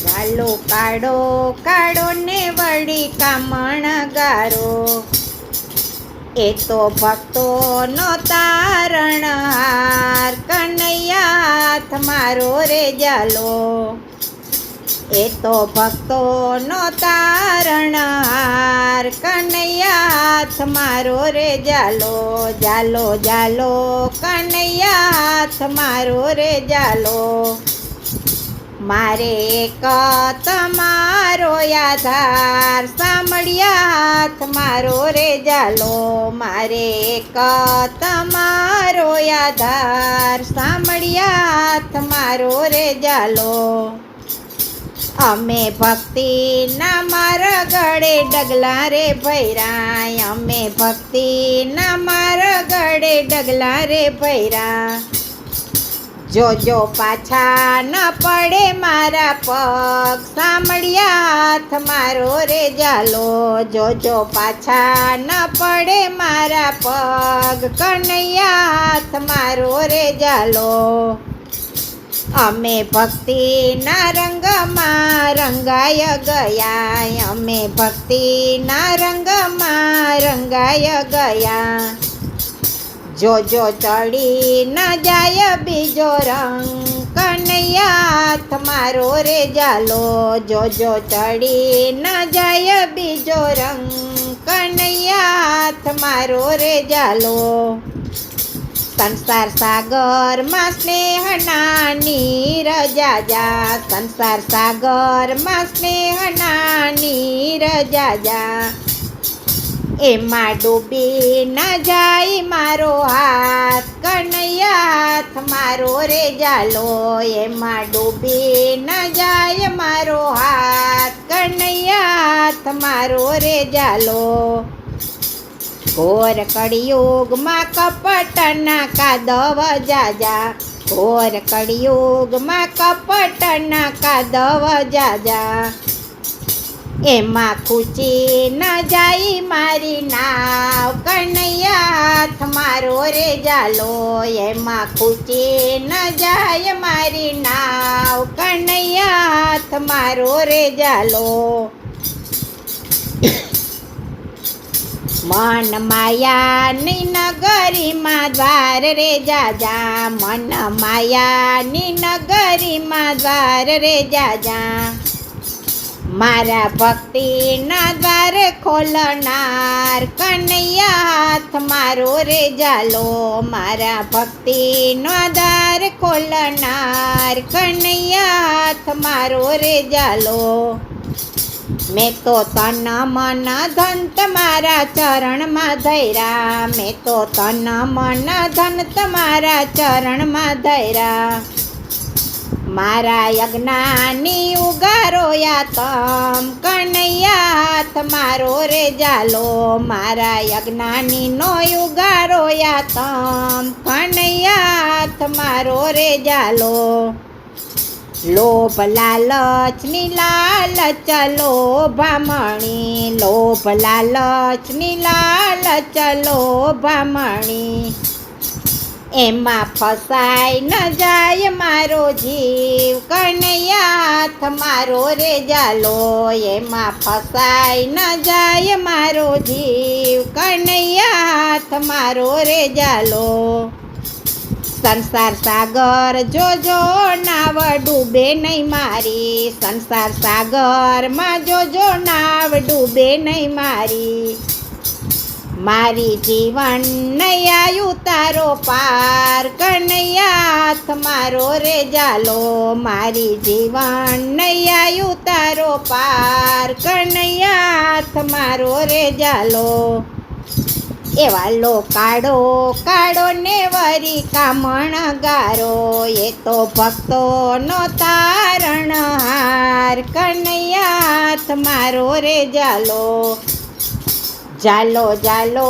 વાલો કાળો કાળો ને વળી કામણગારો, એ તો ભક્તોનો તારણહાર, કનૈયા હાથ મારો રે જાલો. એ તો ભક્તોનો તારણહાર, કનૈયા હાથ મારો રે જાલો. જાલો જાલો કનૈયા હાથ મારો રે જાલો. મારે એક તમારો આધાર, સાંભળ્યા હાથ મારો રે જાલો. મારે એક તમારો આધાર, સાંભળ્યા હાથ મારો રે જાલો. અમે ભક્તિના મારા ગળે ડગલા રે ભૈરા, અમે ભક્તિના મારા ગળે ડગલા રે ભૈરા. જોજો પાછા ન પડે મારા પગ, સાંભળ્યા હાથ મારો રે જાલો. જોજો પાછા ન પડે મારા પગ, કનૈયા હાથ મારો રે જાલો. અમે ભક્તિના રંગમાં રંગાય ગયા, અમે ભક્તિના રંગમાં રંગાય ગયા. જોજો ચડી ન જાય બીજો રંગ, કનૈયા હાથ મારો રે જાલો. જોજો ચડી ન જાય બીજો રંગ, કનૈયા હાથ મારો રે જાલો. સંસાર સાગરમાં સ્નેહના નીર જાજા, સંસાર સાગરમાં સ્નેહના નીર જાજા. એમાં ડૂબી ન જાય મારો હાથ, કનૈયા હાથ મારો રે જાલો. એમાં ડૂબી ન જાય મારો હાથ, કનૈયા હાથ મારો રે જાલો. ઘોર કળિયુગમાં કપટના કાદવ જાજા, ઘોર કળિયુગમાં કપટના કાદવ જાજા. એમાં ખૂચી ન જાય મારી નાવ, કનૈયા હાથ મારો રે જાલો. એમાં ખૂચી ન જાય મારી નાવ, કનૈયા હાથ મારો રે જાલો. મન માયાની નગરીમાં દ્વાર રે જાજા, મન માયાની નગરીમાં દ્વાર રે જાજા. મારા ભક્તિના દ્વાર ખોલનાર, કનૈયા હાથ મારો રે જાલો. મારા ભક્તિનો દ્વાર ખોલનાર, કનૈયા હાથ મારો રે જાલો. મેં તો તન મન ધન તમારા ચરણમાં ધૈરા, મેં તો તન મન ધન તમારા ચરણમાં ધૈરા. મારા યજ્ઞાની ઉગારોયા તમ, કનૈયા હાથ મારો રે જાલો. મારા યજ્ઞાની નો ઉગારોયા તમ, કનૈયા હાથ મારો રે જાલો. લોભ લાલચની લાલચ લોભામણી, લોભ લાલચની લાલચ લોભામણી. એમાં ફસાય ન જાય મારો જીવ, કનૈયા હાથ મારો રે જાલો. એમાં ફસાય ન જાય મારો જીવ, કનૈયા હાથ મારો રે જાલો. સંસાર સાગર જોજો નાવ ડૂબે નહીં મારી, સંસાર સાગરમાં જોજો નાવ ડૂબે નહીં મારી. મારી જીવન નૈયા ઉતારો પાર, કનૈયા હાથ મારો રે જાલો. મારી જીવન નૈયા ઉતારો પાર, કનૈયા હાથ મારો રે જાલો. એ વાલો કાળો કાળો ને વરી કામણગારો, એ તો ભક્તોનો તારણહાર, કનૈયા હાથ મારો રે જાલો. જાલો જાલો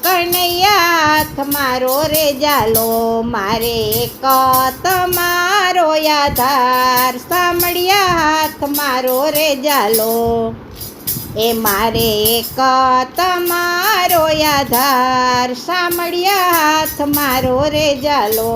કનૈયા હાથ મારો રે જાલો. મારે એક તમારો આધાર, સાંભળ્યા હાથ મારો રે જાલો. એ મારે એક તમારો આધાર, સાંભળ્યા હાથ મારો રે જાલો.